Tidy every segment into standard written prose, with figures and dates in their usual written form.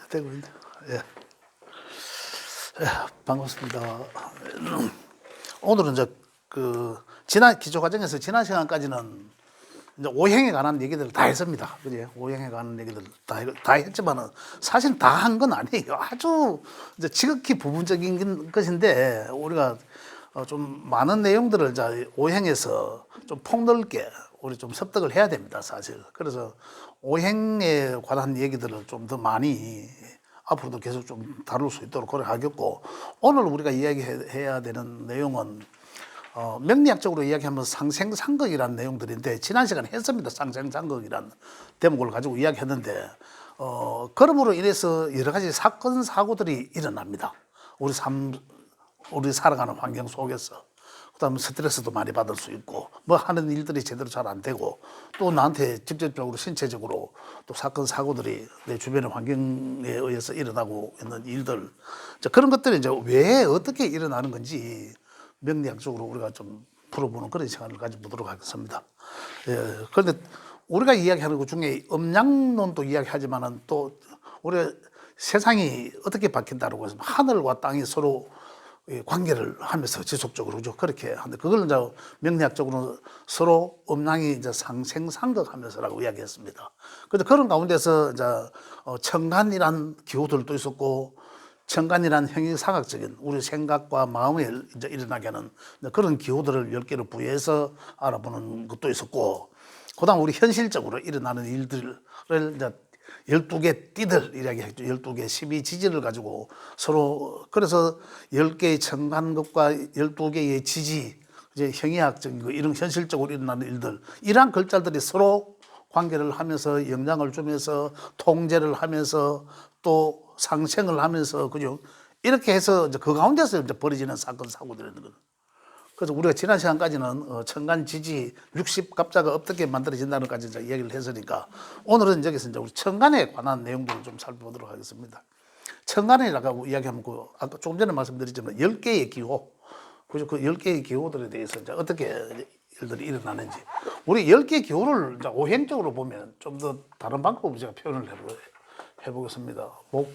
되고 있네. 예. 예, 반갑습니다. 오늘은 이제 지난 기초 과정에서 지난 시간까지는 이제 오행에 관한 얘기들을 다 했습니다. 그죠? 오행에 관한 얘기들 다 했지만은 사실 다 한 건 아니에요. 아주 이제 지극히 부분적인 것인데 우리가 좀 많은 내용들을 이제 오행에서 좀 폭넓게 우리 좀 습득을 해야 됩니다, 사실. 그래서 오행에 관한 얘기들을 좀 더 많이 앞으로도 계속 좀 다룰 수 있도록 노력하겠고, 오늘 우리가 이야기해야 되는 내용은 명리학적으로 이야기하면 상생상극이라는 내용들인데, 지난 시간에 했습니다. 상생상극이라는 대목을 가지고 이야기했는데, 그럼으로 인해서 여러 가지 사건 사고들이 일어납니다. 우리 살아가는 환경 속에서. 그다음에 스트레스도 많이 받을 수 있고, 뭐 하는 일들이 제대로 잘 안 되고, 또 나한테 직접적으로 신체적으로 또 사건 사고들이 내 주변의 환경에 의해서 일어나고 있는 일들, 그런 것들이 이제 왜 어떻게 일어나는 건지 명리학적으로 우리가 좀 풀어보는 그런 시간을 가져보도록 하겠습니다. 예, 그런데 우리가 이야기하는 것 중에 음양론도 이야기하지만은 또 우리가 세상이 어떻게 바뀐다고 해서 하늘과 땅이 서로 관계를 하면서 지속적으로 그죠, 그렇게 하는데, 그걸 이제 명리학적으로 서로 음양이 이제 상생상극하면서라고 이야기했습니다. 그런데 그런 가운데서 이제 천간이란 기호들도 있었고, 천간이란 형이상학적인 우리 생각과 마음에 이제 일어나게 하는 그런 기호들을 10개를 부여해서 알아보는 것도 있었고, 그다음 우리 현실적으로 일어나는 일들을 이제 12개 띠들 이야기했죠. 12개 12지지를 가지고 서로, 그래서 10개의 천간극과 12개의 지지, 이제 형이학적인 거, 이런 현실적으로 일어나는 일들, 이러한 글자들이 서로 관계를 하면서 영향을 주면서 통제를 하면서 또 상생을 하면서, 그죠? 이렇게 해서 이제 그 가운데서 이제 벌어지는 사건 사고들이 있는 거죠. 그래서 우리가 지난 시간까지는 천간지지 60갑자가 어떻게 만들어진다는 까지 이제 얘기를 했으니까, 오늘은 여기서 이제 우리 천간에 관한 내용들을 좀 살펴보도록 하겠습니다. 천간이라고 이야기하면 아까 조금 전에 말씀드렸지만 10개의 기호, 그죠? 그 10개의 기호들에 대해서 이제 어떻게 일들이 일어나는지, 우리 10개 기호를 이제 오행적으로 보면 좀 더 다른 방법으로 제가 표현을 해보겠습니다. 목,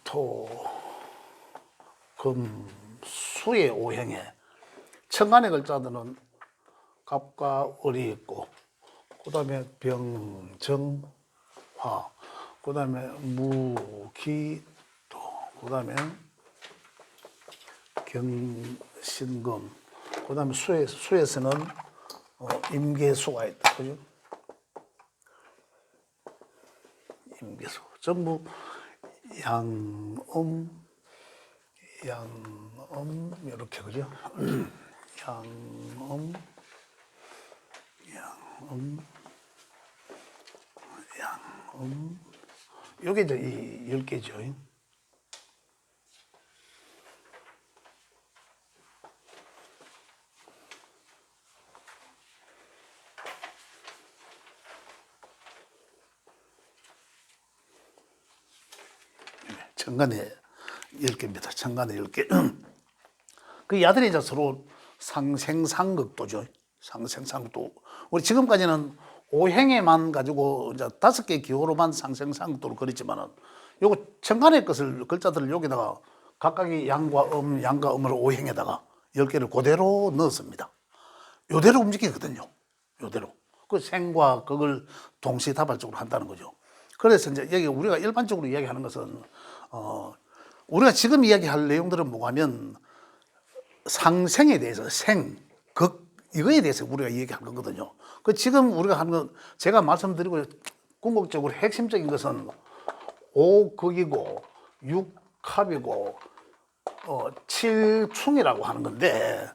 토, 금, 수의 오행에 천간의 글자들은 갑과 을이 있고, 그 다음에 병, 정, 화, 그 다음에 무, 기, 토, 그 다음에 경, 신, 금, 그 다음에 수에서는 임계수가 있다. 그죠? 임계수. 전부 양음, 이렇게, 그죠? 양음, 요게 이제 이 10개죠. 천간에 10개입니다. 천간에 10개. 그 야들이 이제 서로 상생상극도죠. 상생상극도. 우리 지금까지는 오행에만 가지고 이제 5개 기호로만 상생상극도를 그렸지만은, 요거 천간의 것을, 글자들을 여기다가 각각의 양과 음을 오행에다가 10개를 그대로 넣었습니다. 요대로 움직이거든요. 요대로. 그 생과 극을 동시다발적으로 한다는 거죠. 그래서 이제 여기 우리가 일반적으로 이야기하는 것은, 우리가 지금 이야기할 내용들은 뭐냐면 상생에 대해서, 생, 극, 이거에 대해서 우리가 얘기하는 거거든요. 그 지금 우리가 하는 건, 제가 말씀드리고 궁극적으로 핵심적인 것은 5극이고 6합이고 7충이라고 하는 건데,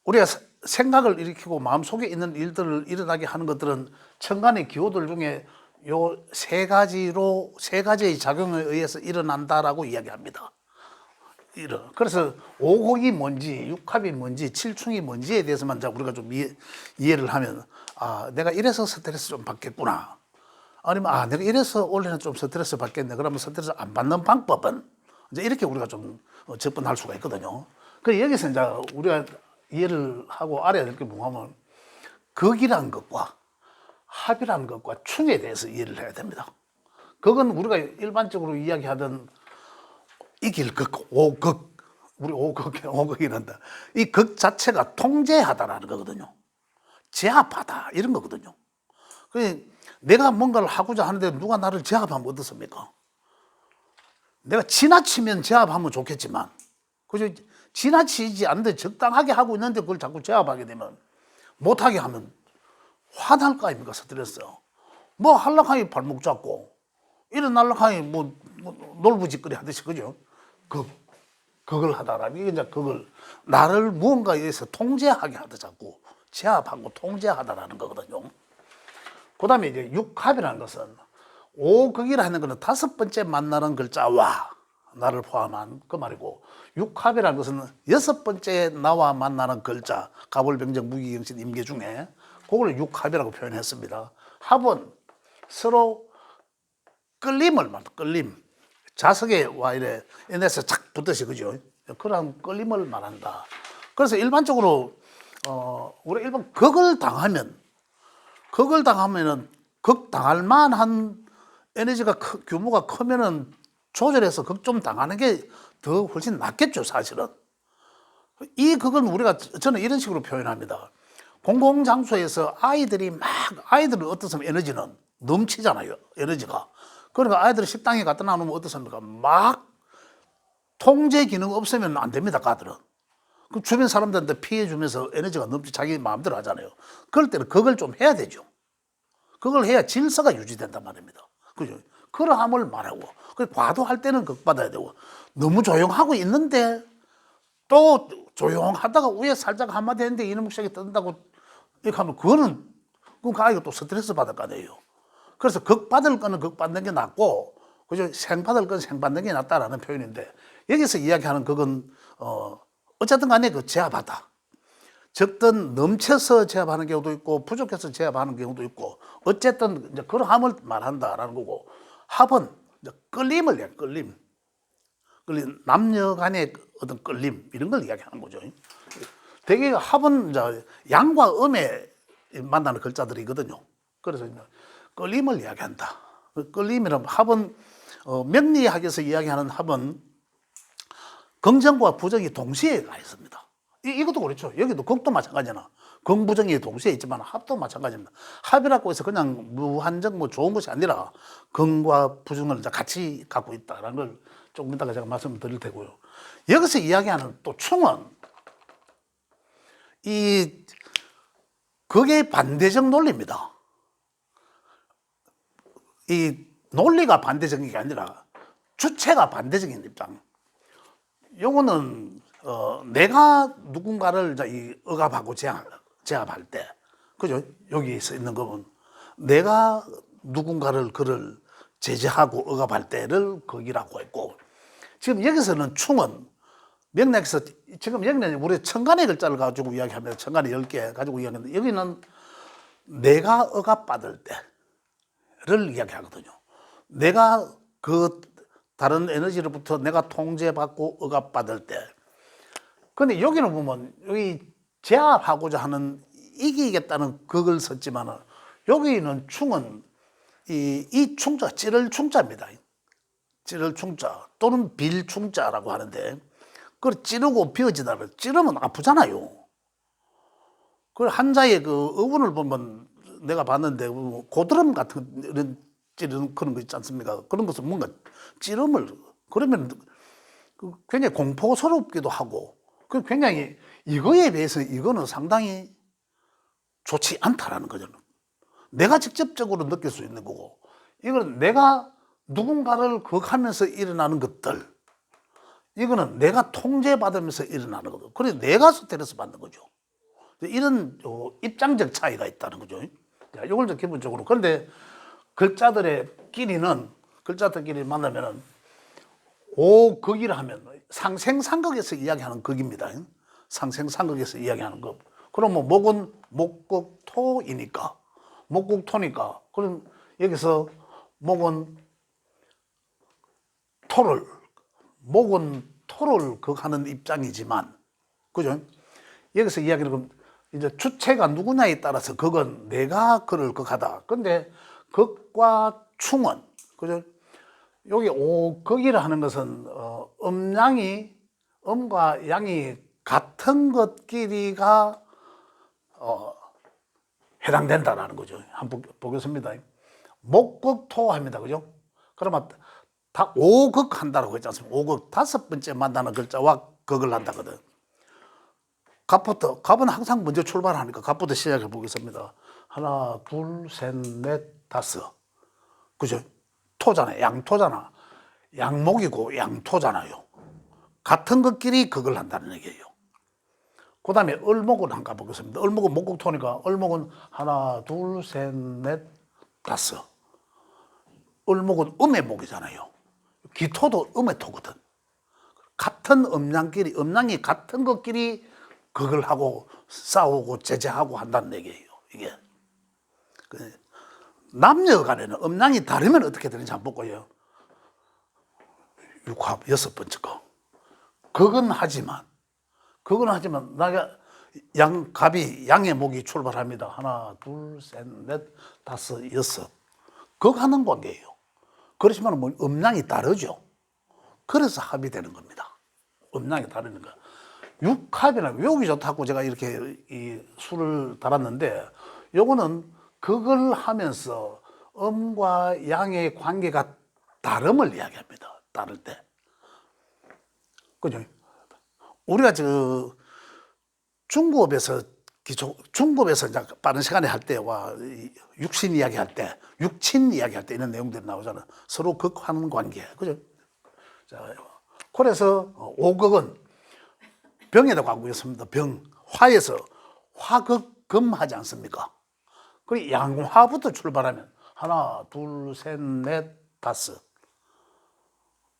우리가 생각을 일으키고 마음속에 있는 일들을 일어나게 하는 것들은 천간의 기호들 중에 요 세 가지의 작용에 의해서 일어난다라고 이야기합니다. 그래서 5곡이 뭔지, 6합이 뭔지, 7충이 뭔지에 대해서만 우리가 좀 이해를 하면, 내가 이래서 스트레스 좀 받겠구나. 아니면, 내가 이래서 원래는 좀 스트레스 받겠네. 그러면 스트레스 안 받는 방법은, 이제 이렇게 우리가 좀 접근할 수가 있거든요. 그 여기서 이제 우리가 이해를 하고 알아야 될 게 뭐냐면, 극이란 것과 합이라는 것과 충에 대해서 이해를 해야 됩니다. 극은 우리가 일반적으로 이야기하던 이길극, 오극, 우리 오극이란다. 이 극 자체가 통제하다라는 거거든요. 제압하다 이런 거거든요. 내가 뭔가를 하고자 하는데 누가 나를 제압하면 어떻습니까? 내가 지나치면 제압하면 좋겠지만, 그죠? 지나치지 않는데 적당하게 하고 있는데 그걸 자꾸 제압하게 되면, 못하게 하면 화날 거 아닙니까? 스트레스. 뭐 하려고 하니 발목 잡고, 일어나려고 하니 뭐 놀부짓거리 하듯이, 그죠? 그걸 하다라. 이게 이제 그걸, 나를 무언가에 의해서 통제하게 하다 자꾸 제압하고 통제하다라는 거거든요. 그 다음에 이제 육합이라는 것은, 오극이라는 것은 다섯 번째 만나는 글자와 나를 포함한 그 말이고, 육합이라는 것은 여섯 번째 나와 만나는 글자, 가불병정 무기경신 임계 중에 그걸 육합이라고 표현했습니다. 합은 서로 끌림을 말한다. 끌림. 자석에 와 이래 인에서 착 붙듯이, 그죠? 그런 끌림을 말한다. 그래서 일반적으로 우리 일반 극을 당하면은 극 당할 만한 에너지가 규모가 크면은 조절해서 극 좀 당하는 게 더 훨씬 낫겠죠, 사실은. 이 극은 우리가, 저는 이런 식으로 표현합니다. 공공장소에서 아이들은 어떻습니까? 에너지는 넘치잖아요, 에너지가. 그러니까 아이들 식당에 갖다 놔놓으면 어떻습니까? 막 통제 기능 없으면 안 됩니다, 가들은. 그 주변 사람들한테 피해 주면서 에너지가 넘치 자기 마음대로 하잖아요. 그럴 때는 그걸 좀 해야 되죠. 그걸 해야 질서가 유지된단 말입니다. 그죠? 그러함을 말하고, 과도할 때는 극받아야 되고, 너무 조용하고 있는데 또 조용하다가 위에 살짝 한마디 했는데 이놈의 새끼 뜬다고 이렇게 하면 그거는 그 아이가 또 스트레스 받을 거 아니에요. 그래서 극받을 거는 극받는 게 낫고, 그죠? 생받을 거는 생받는 게 낫다라는 표현인데, 여기서 이야기하는 그건 어쨌든 간에 그 제압하다. 적든 넘쳐서 제압하는 경우도 있고 부족해서 제압하는 경우도 있고, 어쨌든 이제 그러함을 말한다라는 거고, 합은 이제 끌림을 얘기해. 끌림. 남녀 간의 어떤 끌림 이런 걸 이야기하는 거죠. 대개 합은 이제 양과 음에 만나는 글자들이거든요. 그래서 이제 끌림을 이야기한다. 끌림이란 합은 명리학에서 이야기하는 합은 긍정과 부정이 동시에 가 있습니다. 이것도 그렇죠. 여기도 극도 마찬가지나 긍부정이 동시에 있지만 합도 마찬가지입니다. 합이라고 해서 그냥 무한정 뭐 좋은 것이 아니라 긍과 부정을 같이 갖고 있다는 걸 조금 이따가 제가 말씀드릴 테고요. 여기서 이야기하는 또 충은 이 극의 반대적 논리입니다. 이 논리가 반대적인 게 아니라 주체가 반대적인 입장. 요거는 내가 누군가를 억압하고 제압할 때, 그죠? 여기서 있는 거는 내가 누군가를 그를 제재하고 억압할 때를 극이라고 했고, 지금 여기서는 충은 명리학에서 지금 여기는 우리 천간의 글자를 가지고 이야기하면 천간의 10개 가지고 이야기하는데, 여기는 내가 억압받을 때를 이야기하거든요. 내가 그 다른 에너지로부터 내가 통제받고 억압받을 때. 근데 여기는 보면 여기 제압하고자 하는 이기겠다는 극을 썼지만은, 여기는 충은 이 충자, 찌를 충자입니다. 찌를 충자 또는 빌 충자라고 하는데, 그걸 찌르고 비어지다. 찌르면 아프잖아요. 그 한자의 그 어원을 보면 내가 봤는데, 고드름 같은 이런 찌르는 그런 거 있지 않습니까? 그런 것은 뭔가 찌름을, 그러면 굉장히 공포스럽기도 하고, 굉장히 이거에 대해서 이거는 상당히 좋지 않다라는 거죠. 내가 직접적으로 느낄 수 있는 거고, 이거는 내가 누군가를 극하면서 일어나는 것들, 이거는 내가 통제받으면서 일어나는 거죠. 그래서 내가 스트레스 받는 거죠. 이런 입장적 차이가 있다는 거죠. 이걸 좀 기본적으로. 그런데 글자들끼리 만나면은 오극이라 하면 상생상극에서 이야기하는 극입니다. 상생상극에서 이야기하는 것. 그러면 목은 목극토이니까, 목극토니까, 그럼 여기서 목은 토를 극하는 입장이지만, 그죠? 여기서 이야기는 이제 주체가 누구냐에 따라서 극은 내가 그를 극하다. 근데 극과 충은, 그죠? 여기 오극이라 하는 것은 음과 양이 같은 것끼리가 해당된다라는 거죠. 한번 보겠습니다. 목극토합니다. 그죠? 그러면 다 오극한다라고 했지 않습니까? 오극, 다섯 번째 만나는 글자와 극을 한다거든. 갑은 항상 먼저 출발하니까 갑부터 시작해 보겠습니다. 하나, 둘, 셋, 넷, 다섯. 그죠? 토잖아요. 양토잖아. 양목이고 양토잖아요. 같은 것끼리 극을 한다는 얘기예요. 그 다음에 을목은 한번 가보겠습니다. 을목은 목극토니까 을목은 하나, 둘, 셋, 넷, 다섯. 을목은 음의 목이잖아요. 기토도 음의 토거든. 같은 음양이 같은 것끼리 극을 하고 싸우고 제재하고 한다는 얘기예요. 이게 남녀 간에는 음양이 다르면 어떻게 되는지 한번 볼까요? 육합 여섯 번째 거. 극은 하지만 나가 갑이 양의 목이 출발합니다. 하나, 둘, 셋, 넷, 다섯, 여섯. 극하는 관계예요. 그렇지만 뭐 음양이 다르죠. 그래서 합이 되는 겁니다. 음양이 다르니까. 육합이나 외우기 좋다고 제가 이렇게 이 수를 달았는데, 요거는 극을 하면서 음과 양의 관계가 다름을 이야기합니다. 다를 때. 그죠? 우리가 중국업에서 이제 빠른 시간에 할 때와 육신 이야기할 때, 육친 이야기할 때 이런 내용들이 나오잖아요. 서로 극하는 관계. 그죠? 자, 그래서 오극은 병에다 관계했습니다. 병. 화에서 화극금 하지 않습니까? 그리고 양화부터 출발하면 하나, 둘, 셋, 넷, 다섯.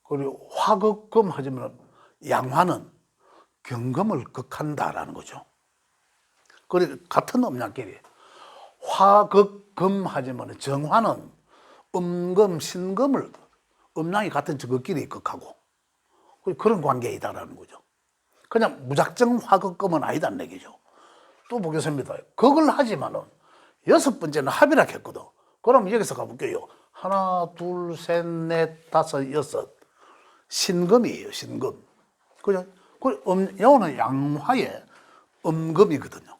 그리고 화극금 하지만 양화는 경금을 극한다라는 거죠. 그리고 같은 음양끼리 화극금 하지만 정화는 음금, 신금을 음양이 같은 저것끼리 극하고 그런 관계이다라는 거죠. 그냥 무작정 화극금은 아니다는 얘기죠. 또 보겠습니다. 극을 하지만은 여섯 번째는 합이라 했거든. 그럼 여기서 가볼게요. 하나, 둘, 셋, 넷, 다섯, 여섯. 신금이에요, 신금. 그죠? 요거는 양화의 음금이거든요.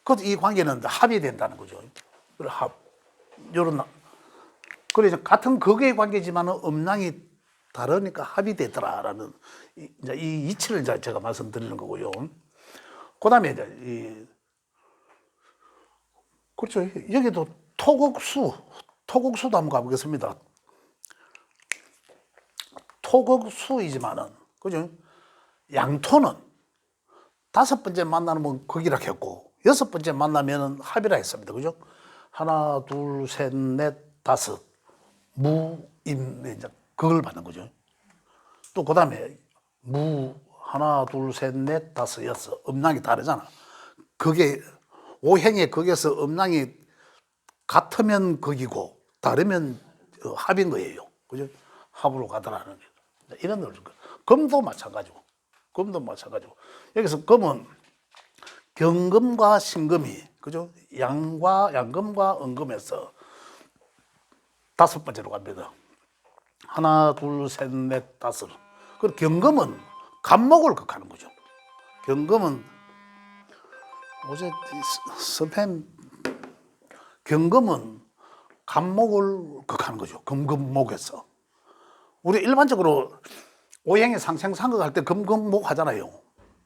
그래서 이 관계는 합이 된다는 거죠. 합. 요런. 그래서 같은 극의 관계지만은 음양이 다르니까 합이 되더라라는 이제 이 이치를 이제 제가 말씀드리는 거고요. 그 다음에 이제 그렇죠. 여기도 토국수도 한번 가보겠습니다. 토국수이지만은, 그죠? 양토는 다섯 번째 만나면 극이라 했고, 여섯 번째 만나면은 합이라 했습니다. 그죠? 하나, 둘, 셋, 넷, 다섯. 이제 극을 받는 거죠. 또 그 다음에 하나, 둘, 셋, 넷, 다섯, 여섯. 음양이 다르잖아. 그게 오행의 극에서 음양이 같으면 극이고 다르면 합인 거예요. 그죠? 합으로 가더라는 게. 이런 걸 금도 마찬가지고. 여기서 금은 경금과 신금이, 그죠? 양금과 은금에서 다섯 번째로 갑니다. 하나, 둘, 셋, 넷, 다섯. 그리고 경금은 간목을 극하는 거죠. 경금은 어제 경금은 간목을 극하는 거죠. 금금목에서. 우리 일반적으로 오행의 상생상극 할 때 금금목 하잖아요.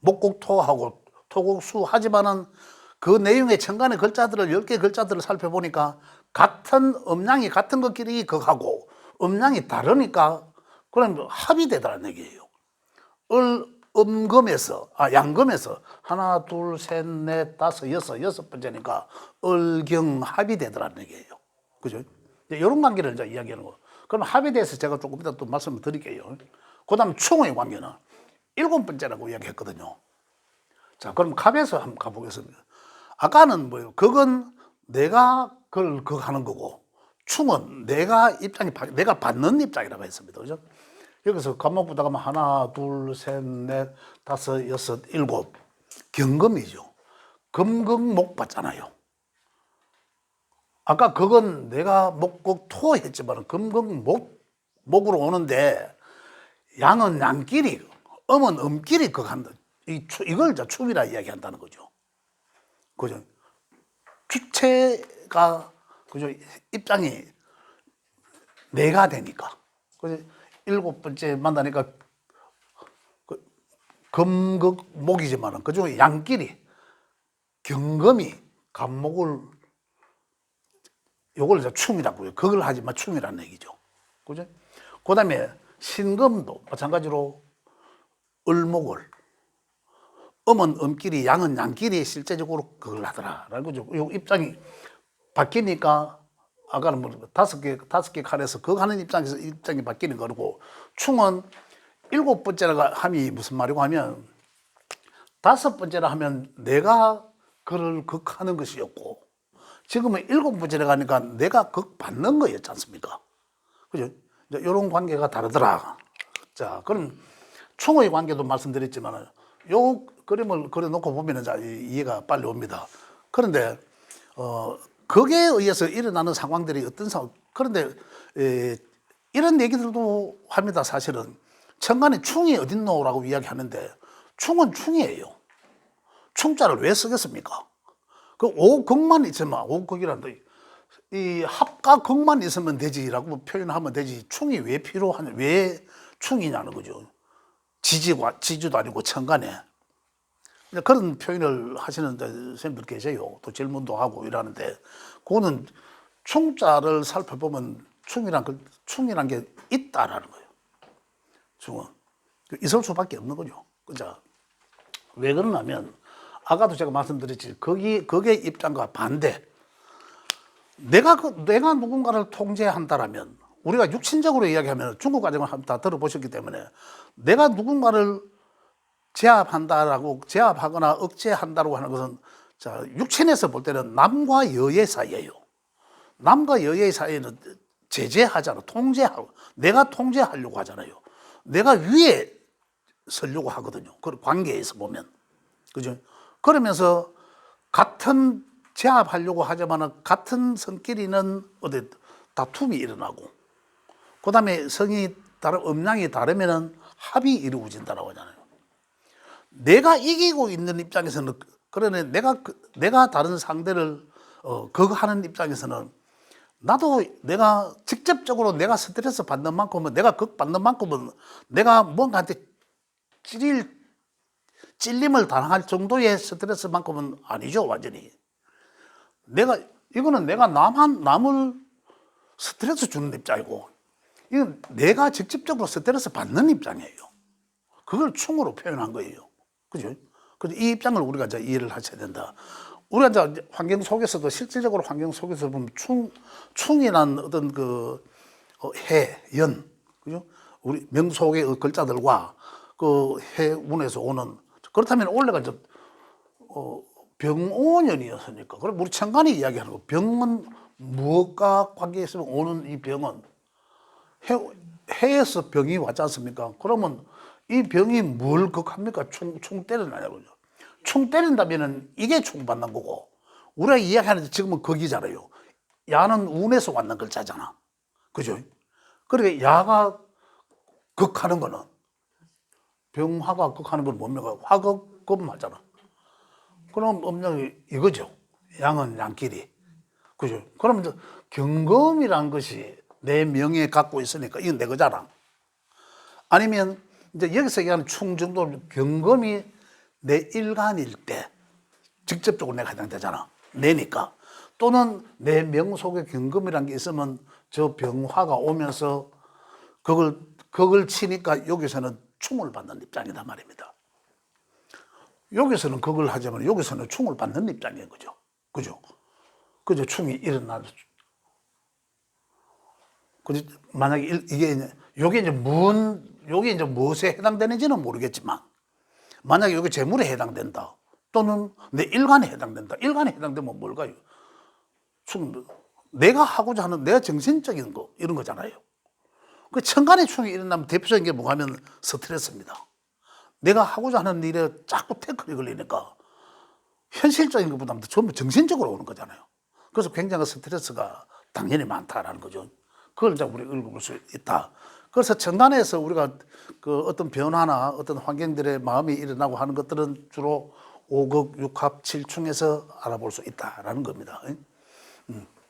목국토하고 토국수 하지만은 그 내용의 천간의 글자들을 10개 글자들을 살펴보니까 같은 음양이 같은 것끼리 극하고 음양이 다르니까 그럼 합이 되더라는 얘기예요. 양금에서 하나, 둘, 셋, 넷, 다섯, 여섯 번째니까 을경합이 되더라는 얘기예요. 그죠? 이런 관계를 이제 이야기하는 거. 그럼 합에 대해서 제가 조금 이따 또 말씀을 드릴게요. 그 다음 충의 관계는 일곱 번째라고 이야기했거든요. 자, 그럼 갑에서 한번 가보겠습니다. 아까는 뭐예요? 극은 내가 그걸 극하는 거고, 충은 내가 받는 입장이라고 했습니다. 그죠? 여기서 간목 보다 가면 하나, 둘, 셋, 넷, 다섯, 여섯, 일곱. 경금이죠. 금극목 받잖아요. 아까 그건 내가 목극토 했지만 금극목으로 오는데 양은 양끼리, 음은 음끼리 극한다. 이걸 이제 춤이라 이야기한다는 거죠. 그죠? 주체가, 그죠? 입장이 내가 되니까. 그죠? 7번째 만나니까 금극목이지만 그중에 양끼리 경금이 간목을 요걸 이제 춤이라고요. 그걸 하지만 춤이라는 얘기죠. 그죠? 그 다음에 신금도 마찬가지로 을목을 음은 음끼리 양은 양끼리 실제적으로 그걸 하더라라는 거죠. 요 입장이 바뀌니까 아까는 뭐 다섯 개 칸에서 그거 하는 입장에서 입장이 바뀌는 거고 충은 7번째가 함이 무슨 말이고 하면 5번째라 하면 내가 그를 극하는 것이었고 지금은 7번째라 가니까 내가 극받는 거였지 않습니까? 그죠? 이런 관계가 다르더라. 자, 그럼 충의 관계도 말씀드렸지만 요 그림을 그려놓고 보면 이해가 빨리 옵니다. 그런데 거기에 의해서 일어나는 상황들이 어떤 상황, 그런데 이런 얘기들도 합니다. 사실은 천간에 충이 어딨노라고 이야기하는데 충은 충이에요. 충자를 왜 쓰겠습니까? 그 오극만 있으면, 오극이란다. 이 합과 극만 있으면 되지라고 표현하면 되지. 충이 왜 필요하냐, 왜 충이냐는 거죠. 지지도 아니고 천간에. 그런 표현을 하시는 선생님들 계세요. 또 질문도 하고 이러는데, 그거는 충자를 살펴보면 충이란 게 있다라는 거예요. 충은. 있을 수밖에 없는 거죠. 그죠? 왜 그러냐면, 아까도 제가 말씀드렸지, 거기에 입장과 반대. 내가 누군가를 통제한다라면, 우리가 육신적으로 이야기하면 중국 과정을 다 들어보셨기 때문에, 내가 누군가를 제압하거나 억제한다고 하는 것은, 자, 육신에서 볼 때는 남과 여의 사이예요. 남과 여의 사이에는 제재하잖아. 통제하고. 내가 통제하려고 하잖아요. 내가 위에 서려고 하거든요. 그 관계에서 보면. 그죠? 그러면서 같은 제압하려고 하지만 같은 성끼리는 어디 다툼이 일어나고, 그 다음에 음양이 다르면은 합이 이루어진다라고 하잖아요. 내가 이기고 있는 입장에서는, 그러네, 내가 다른 상대를 그거 하는 입장에서는 나도 내가 직접적으로 내가 스트레스 받는 만큼은, 내가 극받는 만큼은 내가 뭔가한테 찔림을 당할 정도의 스트레스만큼은 아니죠, 완전히. 이거는 내가 남을 스트레스 주는 입장이고, 이건 내가 직접적으로 스트레스 받는 입장이에요. 그걸 충으로 표현한 거예요. 그죠? 그래서 이 입장을 우리가 이제 이해를 하셔야 된다. 우리가 이제 환경 속에서도, 실질적으로 환경 속에서 보면 충이란 어떤 연, 그죠? 우리 명속의 글자들과 그 해운에서 오는, 그렇다면 원래가 이제 병오년이었으니까. 그럼 우리 천간이 이야기하는 거, 병은 무엇과 관계 있으면 오는 이 병은 해에서 병이 왔지 않습니까? 그러면 이 병이 뭘 극합니까? 충 때리나냐고요. 충 때린다면은 이게 충 받는 거고, 우리가 이야기하는 지금은 극이잖아요. 야는 운에서 왔는 글자잖아. 그죠? 그러니까 야가 극하는 거는, 병화가 극하는 건 뭡니까? 화극급 맞잖아. 그럼 음양이 이거죠. 양은 양끼리. 그죠? 그럼 이제 경금이란 것이 내 명예 갖고 있으니까 이건 내 거잖아. 아니면 이제 여기서 얘기하는 충 정도 경금이 내 일간일 때 직접적으로 내가 해당되잖아. 내니까. 또는 내 명속에 경금이란 게 있으면 저 병화가 오면서 그걸 치니까 여기서는 충을 받는 입장이다 말입니다. 여기서는 그걸 하자면 여기서는 충을 받는 입장인 거죠. 그죠? 그죠? 충이 일어나죠. 만약에 요게 이제 무엇에 해당되는지는 모르겠지만, 만약에 요게 재물에 해당된다. 또는 내 일간에 해당된다. 일간에 해당되면 뭘까요? 충, 내가 하고자 하는 내 정신적인 거, 이런 거잖아요. 그 천간에 충이 일어나면 대표적인 게 뭐가 하면 스트레스입니다. 내가 하고자 하는 일에 자꾸 태클이 걸리니까 현실적인 것보다는 전부 정신적으로 오는 거잖아요. 그래서 굉장한 스트레스가 당연히 많다라는 거죠. 그걸 이제 우리가 읽어볼 수 있다. 그래서 천간에서 우리가 그 어떤 변화나 어떤 환경들의 마음이 일어나고 하는 것들은 주로 5극, 6합, 7충에서 알아볼 수 있다라는 겁니다.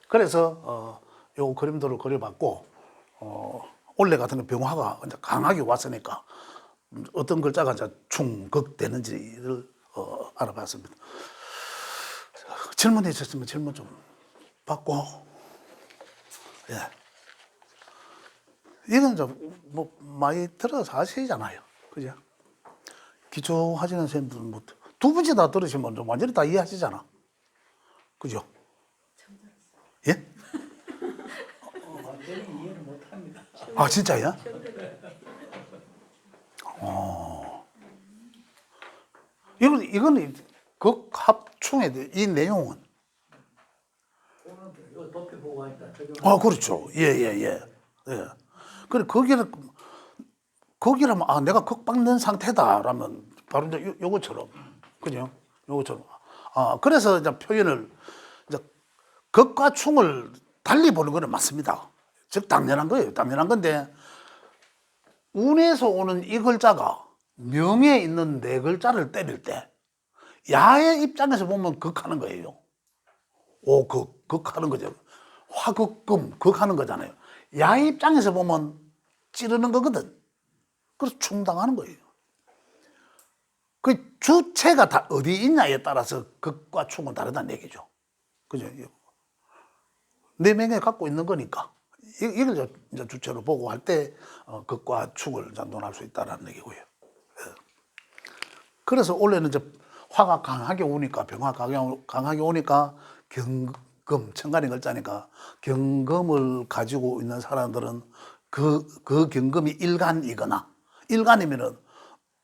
그래서 요 그림도를 그려봤고 올해 같은 거 병화가 이제 강하게 왔으니까 어떤 글자가 이제 충극 되는지를 알아봤습니다. 질문이 있었으면 질문 좀 받고, 예. 이건 좀 뭐 많이 들어서 아시잖아요, 그죠? 기초 하시는 선생님들은 뭐 두 번째 다 들으시면 좀 완전히 다 이해하시잖아, 그죠? 예? 완전히 이해는 못합니다. 아 진짜요? 이건 극합충의 이 내용은 오늘 이거 높이 보고 하니까 아 그렇죠. 예예예. 예. 그래 거기라면 아 내가 극박는 상태다라면 바로 이제 요거처럼 그죠? 요거처럼 아 그래서 이제 표현을 이제 극과 충을 달리 보는 거는 맞습니다. 즉 당연한 거예요. 당연한 건데 운에서 오는 이 글자가 명에 있는 네 글자를 때릴 때 야의 입장에서 보면 극하는 거예요. 극하는 거죠. 화극금 극하는 거잖아요. 야의 입장에서 보면 찌르는 거거든. 그래서 충당하는 거예요. 그 주체가 다 어디 있냐에 따라서 극과 충은 다르다는 얘기죠. 그죠? 내 명에 갖고 있는 거니까. 이걸 이제 주체로 보고 할 때 극과 충을 논할 수 있다는 얘기고요. 그래서 원래는 이제 화가 강하게 오니까 병화가 강하게 오니까 경금 천간의 글자니까 경금을 가지고 있는 사람들은 그 경금이 일간이거나 일간이면은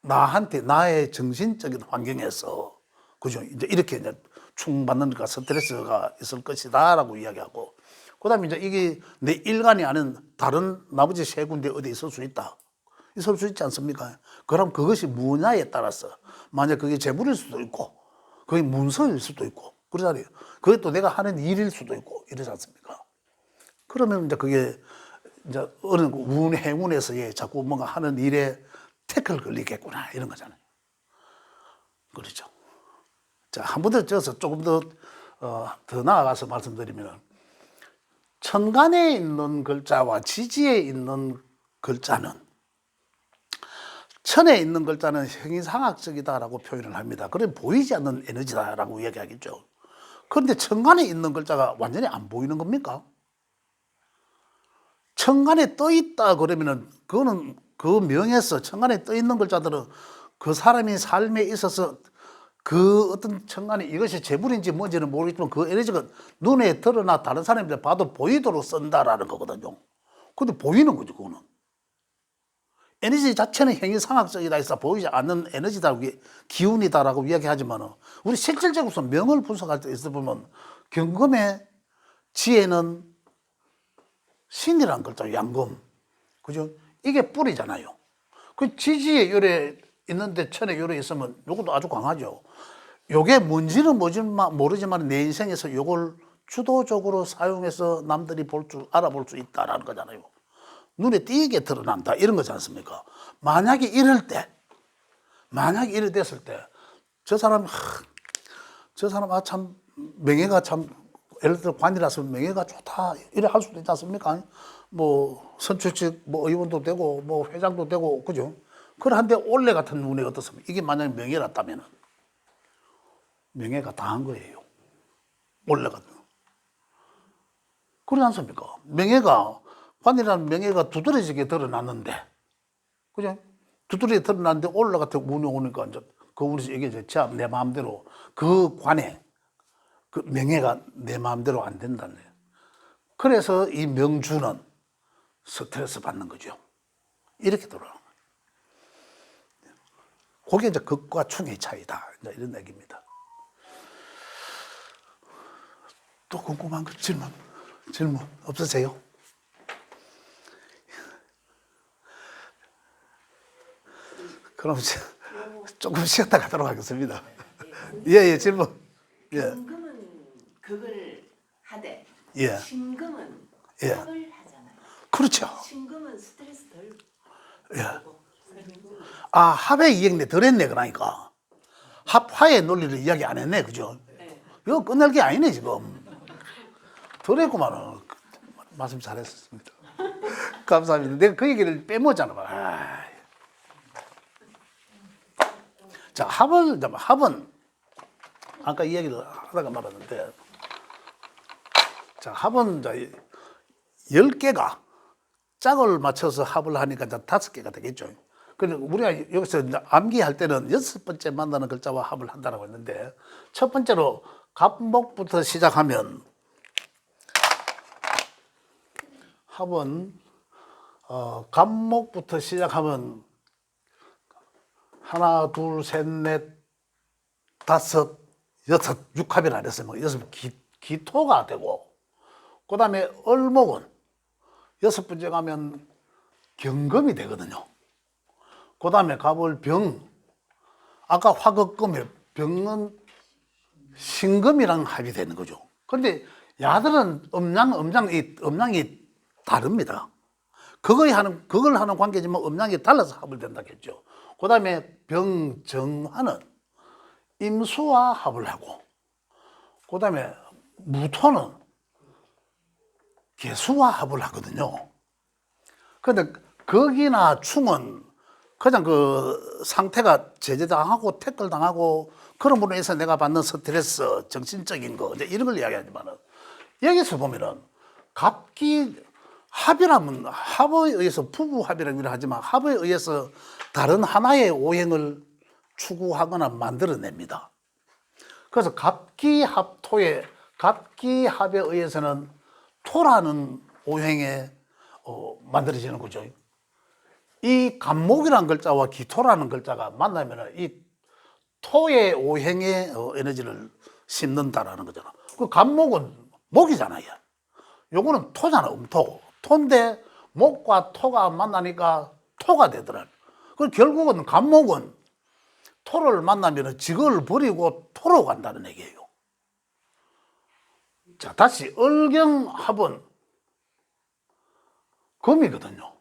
나한테 나의 정신적인 환경에서 그죠 이제 이렇게 이제 충받는니까 스트레스가 있을 것이다라고 이야기하고 그다음에 이제 이게 내 일간이 아닌 다른 나머지 세 군데 어디 있을 수 있다. 있을 수 있지 않습니까? 그럼 그것이 뭐냐에 따라서 만약 그게 재물일 수도 있고 그게 문서일 수도 있고 그러잖아요. 그게 또 내가 하는 일일 수도 있고 이러지 않습니까? 그러면 이제 그게 이제 어느 운 행운에서의 자꾸 뭔가 하는 일에 태클 걸리겠구나 이런 거잖아요. 그렇죠. 자, 한 번 더 쪄서 조금 더 나아가서 말씀드리면 천간에 있는 글자와 지지에 있는 글자는 천에 있는 글자는 형이상학적이다라고 표현을 합니다. 그럼 보이지 않는 에너지다라고 이야기하겠죠. 그런데 천간에 있는 글자가 완전히 안 보이는 겁니까? 천간에 떠 있다 그러면은 그거는 그 명에서 천간에 떠 있는 글자들은 그 사람이 삶에 있어서 그 어떤 천간에 이것이 재물인지 뭔지는 모르겠지만 그 에너지가 눈에 드러나 다른 사람들 봐도 보이도록 쓴다라는 거거든요. 근데 보이는 거죠, 그거는. 에너지 자체는 형이상학적이다 해서 보이지 않는 에너지다, 기운이다라고 이야기하지만 우리 실질적으로 명을 분석할 때 있어 보면 경금의 지혜는 신이라는 글자, 양금. 그죠? 이게 뿌리잖아요. 그 지지의 열에 있는데 천의 열에 있으면 요것도 아주 강하죠. 요게 뭔지는 모르지만 내 인생에서 요걸 주도적으로 사용해서 남들이 알아볼 수 있다라는 거잖아요. 눈에 띄게 드러난다 이런 거지 않습니까? 만약에 이럴 됐을 때 저 사람 참 명예가 참 예를 들어 관이라서 명예가 좋다 이래 할 수도 있지 않습니까? 뭐 선출직 뭐 의원도 되고 뭐 회장도 되고 그죠? 그런데 올해 같은 운이 어떻습니까? 이게 만약에 명예라다면 명예가 다한 거예요. 올해 같은 그러지 않습니까? 관이라는 명예가 두드러지게 드러났는데, 그죠? 두드러지게 드러났는데 올해 같은 운이 오니까 이제 그 운이 이게 이제 내 마음대로 그 관에 그 명예가 내 마음대로 안 된다는 거예요. 그래서 이 명주는 스트레스 받는 거죠. 이렇게 돌아가는 거예요. 그게 이제 극과 충의 차이다. 이제 이런 얘기입니다. 또 궁금한 거 질문 없으세요? 그럼 조금 쉬었다 가도록 하겠습니다. 예, 질문. 예. 경금은 그걸 하되 예. 신금은 예. 합을 하잖아요. 그렇죠. 신금은 스트레스 덜 예. 받고. 아, 합의 이야기네 덜 했네 그러니까. 합화의 논리를 이야기 안 했네 그죠? 네. 이거 끝날 게 아니네 지금. 덜 했구만은. 말씀 잘했습니다. 감사합니다. 내가 그 얘기를 빼먹었잖아. 아. 자, 합은 아까 이야기를 하다가 말았는데, 자, 합은 이제 10개가 짝을 맞춰서 합을 하니까 이제 5개가 되겠죠. 근데 우리가 여기서 이제 암기할 때는 6번째 만나는 글자와 합을 한다고 했는데, 첫 번째로 갑목부터 시작하면 합은 갑목부터 시작하면 하나, 둘, 셋, 넷, 다섯, 여섯, 육합이라 그랬어요. 여섯 기토가 되고, 그 다음에 을목은 여섯 번째 가면 경금이 되거든요. 그 다음에 갑을 병, 아까 화극금에 병은 신금이랑 합이 되는 거죠. 그런데 야들은 음양이 다릅니다. 그걸 하는 관계지만 음양이 달라서 합을 된다고 했죠. 그 다음에 병정화는 임수와 합을 하고, 그 다음에 무토는 개수와 합을 하거든요. 그런데 거기나 충은 그냥 그 상태가 제재당하고 태클당하고 그런 인해서 내가 받는 스트레스, 정신적인 거 이제 이런 걸 이야기하지만은 여기서 보면은 갑기 합이라면 합에 의해서 부부 합이라고 하지만 합에 의해서 다른 하나의 오행을 추구하거나 만들어냅니다. 그래서 갑기합토의 갑기합에 의해서는 토라는 오행에 만들어지는 거죠. 이 갑목이라는 글자와 기토라는 글자가 만나면 이 토의 오행의 에너지를 씹는다라는 거잖아. 그 갑목은 목이잖아요. 요거는 토잖아, 음토. 토인데 목과 토가 만나니까 토가 되더라. 그 결국은 갑목은 토를 만나면 직을 버리고 토로 간다는 얘기예요. 자, 다시 을경합은 금이거든요.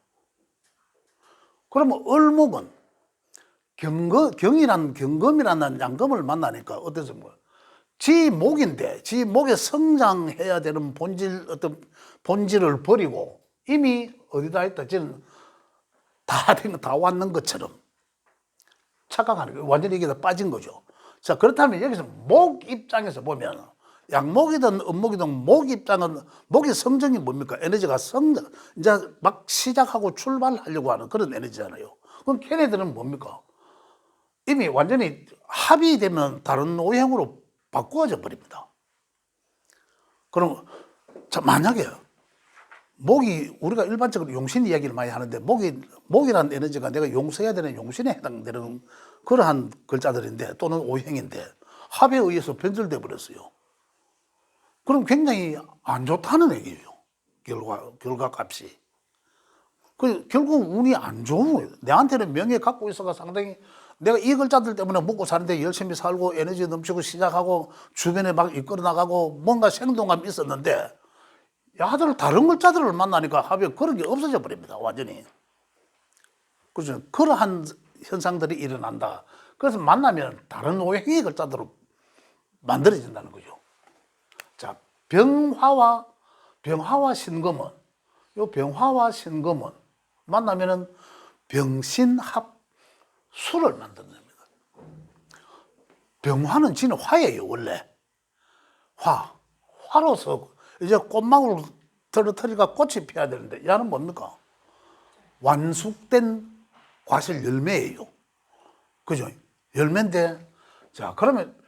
그러면 을목은 경금이라는 양금을 만나니까 어떻습니까? 지 목인데 지 목에 성장해야 되는 본질을 버리고 이미 어디다 있다 지는 다 왔는 것처럼 착각하는 거예요. 완전히 이게 다 빠진 거죠. 자, 그렇다면 여기서 목 입장에서 보면 양목이든 음목이든 목 입장은 목의 성정이 뭡니까? 에너지가 이제 막 시작하고 출발하려고 하는 그런 에너지잖아요. 그럼 걔네들은 뭡니까? 이미 완전히 합이 되면 다른 오행으로 바꾸어져 버립니다. 그럼 자, 만약에 목이 우리가 일반적으로 용신 이야기를 많이 하는데 목이라는 에너지가 내가 용서해야 되는 용신에 해당되는 그러한 글자들인데 또는 오행인데 합에 의해서 변질돼 버렸어요. 그럼 굉장히 안 좋다는 얘기예요. 결과값이. 결국 운이 안 좋은 거예요. 내한테는 명예 갖고 있어가 상당히 내가 이 글자들 때문에 먹고 사는데 열심히 살고 에너지 넘치고 시작하고 주변에 막 이끌어 나가고 뭔가 생동감이 있었는데 야들 다른 글자들을 만나니까 합에 그런 게 없어져 버립니다. 완전히. 그렇죠. 그러한 현상들이 일어난다. 그래서 만나면 다른 오행의 글자들로 만들어진다는 거죠. 자, 병화와 신금은, 요 병화와 신금은 만나면은 병신합 수를 만듭니다. 병화는 지는 화예요, 원래. 화로서 이제 꽃망울 떨어뜨리가 꽃이 피어야 되는데, 야는 뭡니까? 완숙된 과실 열매예요. 그죠? 열매인데, 자, 그러면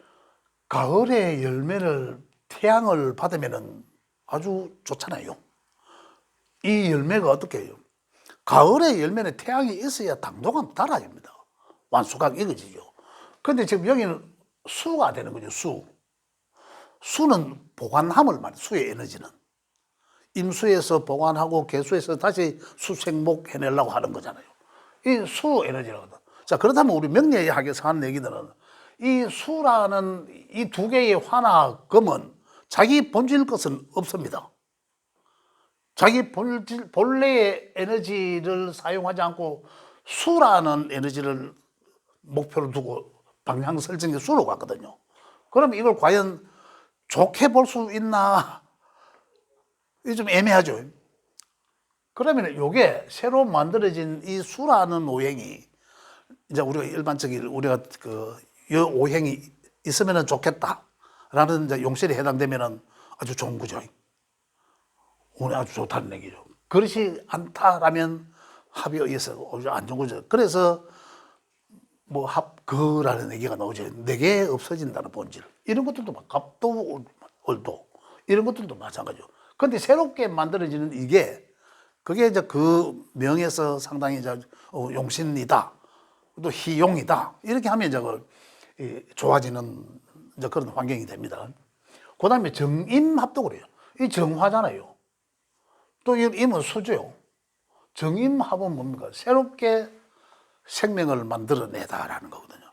가을에 열매를 태양을 받으면 아주 좋잖아요. 이 열매가 어떻게 해요? 가을에 열매는 태양이 있어야 당도가 달아집니다. 완숙하게 익어지죠. 근데 지금 여기는 수가 되는 거죠, 수는 보관함을 말해요, 수의 에너지는. 임수에서 보관하고 개수에서 다시 수생목 해내려고 하는 거잖아요. 이 수 에너지라거든. 자, 그렇다면 우리 명리학에서 하는 얘기들은 이 수라는 이 두 개의 화나 금은 자기 본질 것은 없습니다. 자기 본래의 에너지를 사용하지 않고 수라는 에너지를 목표로 두고 방향 설정의 수로 갔거든요. 그럼 이걸 과연 좋게 볼 수 있나? 이게 좀 애매하죠. 그러면 이게 새로 만들어진 이 수라는 오행이 이제 우리가 일반적인 우리가 이 오행이 있으면 좋겠다라는 이제 용실에 해당되면은 아주 좋은 거죠. 오늘 아주 좋다는 얘기죠. 그렇지 않다라면 합의에 의해서 안 좋은 거죠. 그래서 뭐 합거라는 얘기가 나오죠. 내게 없어진다는 본질. 이런 것들도 막 갑도 을도 이런 것들도 마찬가지죠. 그런데 새롭게 만들어지는 그게 이제 그 명에서 상당히 이제 용신이다. 또 희용이다. 이렇게 하면 이제 좋아지는 이제 그런 환경이 됩니다. 그 다음에 정임합도 그래요. 이 정화잖아요. 또 이 임은 수죠. 정임합은 뭡니까? 새롭게 생명을 만들어내다라는 거거든요.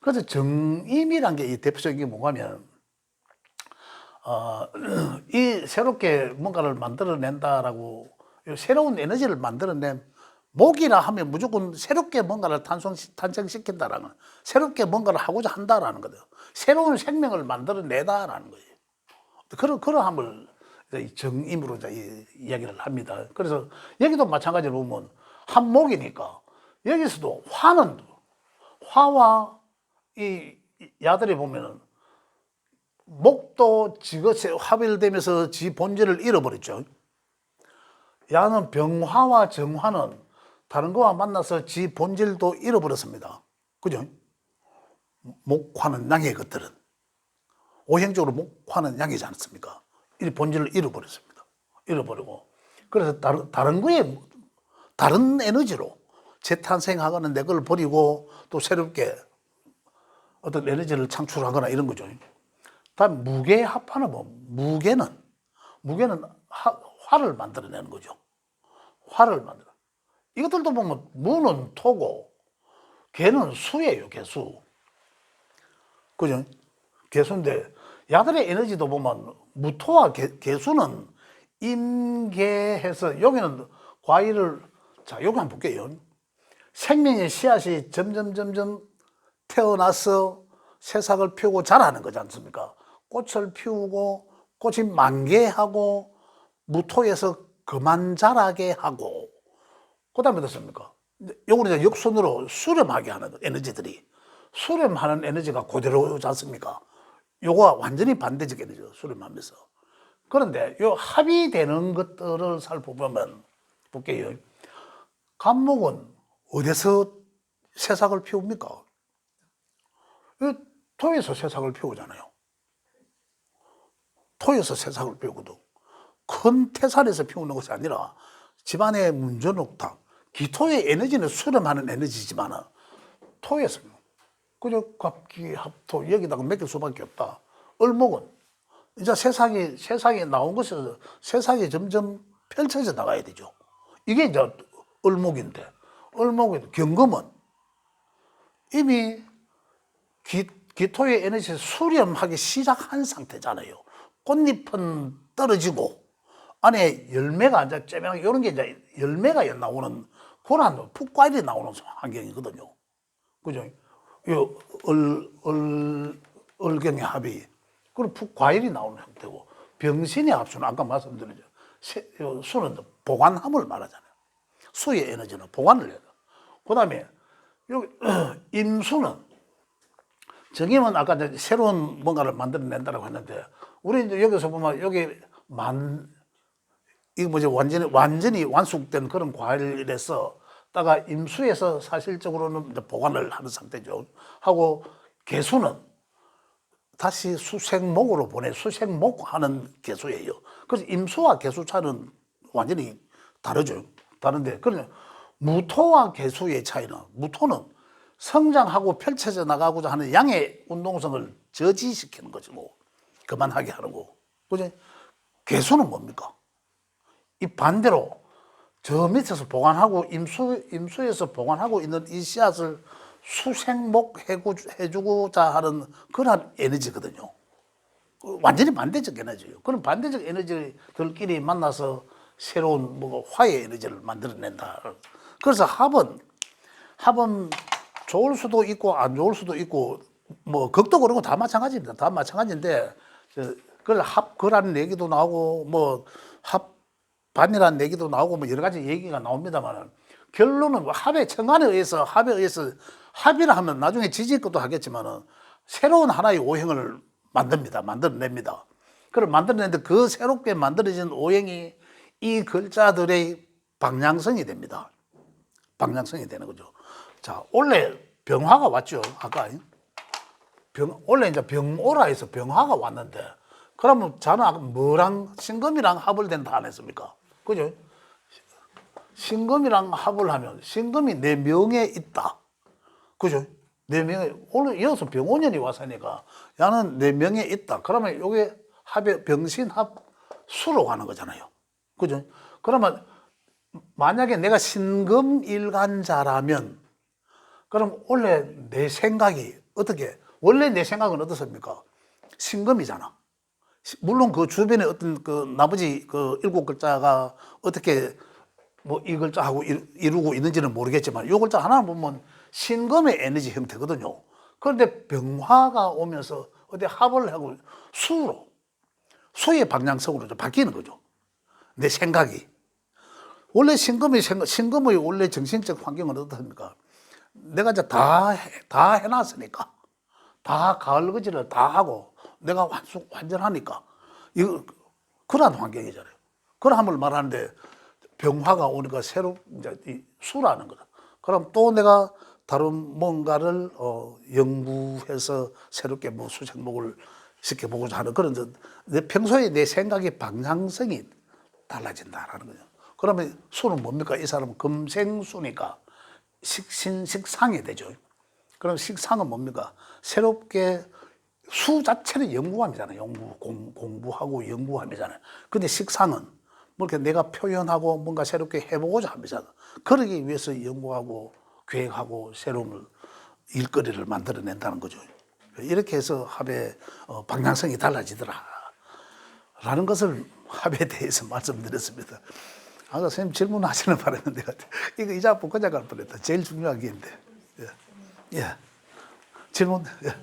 그래서 정임이란 게 이 대표적인 게 뭐냐면, 이 새롭게 뭔가를 만들어낸다라고, 새로운 에너지를 만들어낸 목이라 하면 무조건 새롭게 뭔가를 탄생시킨다라는, 새롭게 뭔가를 하고자 한다라는 거예요. 새로운 생명을 만들어내다라는 거예요. 그러함을 정임으로 이야기를 합니다. 그래서 여기도 마찬가지로 보면 한 목이니까 여기서도 화와 이 야들이 보면은 목도 지것에 화별되면서 지 본질을 잃어버렸죠. 야는 병화와 정화는 다른 거와 만나서 지 본질도 잃어버렸습니다. 그죠? 목화는 양의 것들은 오행적으로 목화는 양이지 않습니까? 이 본질을 잃어버렸습니다. 잃어버리고 그래서 다른 거에 다른 에너지로 재탄생하거나 내 걸 버리고 또 새롭게 어떤 에너지를 창출하거나 이런 거죠. 다음 무게합하는 뭐 무게는 화를 만들어내는 거죠. 화를 만들어. 이것들도 보면 무는 토고 개는 수예요. 개수. 그죠? 개수인데 야들의 에너지도 보면 무토와 개수는 임계해서 여기는 과일을 자 여기 한번 볼게요. 생명의 씨앗이 점점 태어나서 새싹을 피우고 자라는 거지 않습니까? 꽃을 피우고 꽃이 만개하고 무토에서 그만 자라게 하고 그다음에 어떻습니까? 요거는 이제 역순으로 수렴하게 하는 에너지들이 수렴하는 에너지가 그대로지 않습니까? 요거와 완전히 반대적 에너지죠. 수렴하면서. 그런데 요 합의되는 것들을 살펴보면 볼게요. 간목은 어디서 새싹을 피웁니까? 토에서 새싹을 피우잖아요. 토에서 새싹을 피우거든. 큰 태산에서 피우는 것이 아니라 집안의 문전옥탑, 기토의 에너지는 수렴하는 에너지지만 토에서 그저 갑기, 합토 여기다가 맡길 수밖에 없다. 을목은 이제 세상에 나온 것에서 세상이 점점 펼쳐져 나가야 되죠. 이게 이제 을목인데, 경금은 이미 기토의 에너지를 수렴하기 시작한 상태잖아요. 꽃잎은 떨어지고 안에 열매가 이제 째명하게 이런 게 이제 열매가 나오는 그런 풋과일이 나오는 환경이거든요. 그죠? 을경의 합이 그리고 풋과일이 나오는 형태고 병신의 합수는 아까 말씀드렸죠. 수는 보관함을 말하잖아요. 수의 에너지는 보관을 해요. 그 다음에 여기 임수는 정임은 아까 새로운 뭔가를 만들어낸다고 했는데 우리 이제 여기서 보면 여기 이거 뭐지 완전히 완숙된 그런 과일에서 다가 임수에서 사실적으로는 이제 보관을 하는 상태죠. 하고 개수는 다시 수생목으로 수생목하는 개수예요. 그래서 임수와 개수 차는 완전히 다르죠. 다른데 그러면 무토와 개수의 차이는 무토는 성장하고 펼쳐져 나가고자 하는 양의 운동성을 저지시키는 것이고 그만하게 하는 거고 그죠? 개수는 뭡니까? 이 반대로 저 밑에서 보관하고 임수에서 보관하고 있는 이 씨앗을 수생목 해주고자 하는 그런 에너지거든요. 완전히 반대적 에너지예요. 그런 반대적 에너지들끼리 만나서 새로운 뭐 화해 에너지를 만들어낸다. 그래서 합은 좋을 수도 있고 안 좋을 수도 있고 뭐 극도 그러고 다 마찬가지입니다. 다 마찬가지인데 그걸 합거라는 얘기도 나오고 뭐 합반이라는 얘기도 나오고 뭐 여러 가지 얘기가 나옵니다만 결론은 합의 청안에 의해서 합의를 하면 나중에 지질 것도 하겠지만은 새로운 하나의 오행을 만들어냅니다. 그걸 만들어내는데 그 새롭게 만들어진 오행이 이 글자들의 방향성이 됩니다. 방향성이 되는 거죠. 자, 원래 병화가 왔죠. 아까 원래 이제 병오라 해서 병화가 왔는데 그러면 저는 아까 뭐랑 신금이랑 합을 된다 안 했습니까? 그죠? 신금이랑 합을 하면 신금이 내 명에 있다. 그죠? 내 명에 오늘 이어서 병오년이 왔으니까 야는 내 명에 있다. 그러면 이게 합의 병신합 수로 가는 거잖아요. 그죠? 그러면 만약에 내가 신금일간자라면 그럼 원래 내 생각이 원래 내 생각은 어떻습니까? 신금이잖아. 물론 그 주변에 어떤 그 나머지 그 7글자가 어떻게 뭐 이 글자하고 이루고 있는지는 모르겠지만 이 글자 하나 보면 신금의 에너지 형태거든요. 그런데 병화가 오면서 어디 합을 하고 수의 방향성으로 좀 바뀌는 거죠. 내 생각이. 원래 신금의 원래 정신적 환경은 어떻습니까? 내가 이제 다 해놨으니까. 다 가을거지를 다 하고 내가 완전하니까. 그런 환경이잖아요. 그런 함을 말하는데 병화가 오니까 새로 이제 수라는 거다. 그럼 또 내가 다른 뭔가를 연구해서 새롭게 뭐 수생목을 시켜보고자 하는 그런 내 평소에 내 생각의 방향성이 달라진다라는 거죠. 그러면 수는 뭡니까? 이 사람은 금생수니까 식상이 되죠. 그럼 식상은 뭡니까? 새롭게 수 자체는 연구함이잖아요. 공부하고 연구함이잖아요. 근데 식상은 뭐 이렇게 내가 표현하고 뭔가 새롭게 해보고자 합니다. 그러기 위해서 연구하고 계획하고 새로운 일거리를 만들어낸다는 거죠. 이렇게 해서 합의 방향성이 달라지더라. 라는 것을 합에 대해서 말씀드렸습니다. 아까 선생님 질문하시는 바람에 내가 이거 이자 복권자 갈 뻔했다. 제일 중요한 게 있는데. 예. 질문. 예.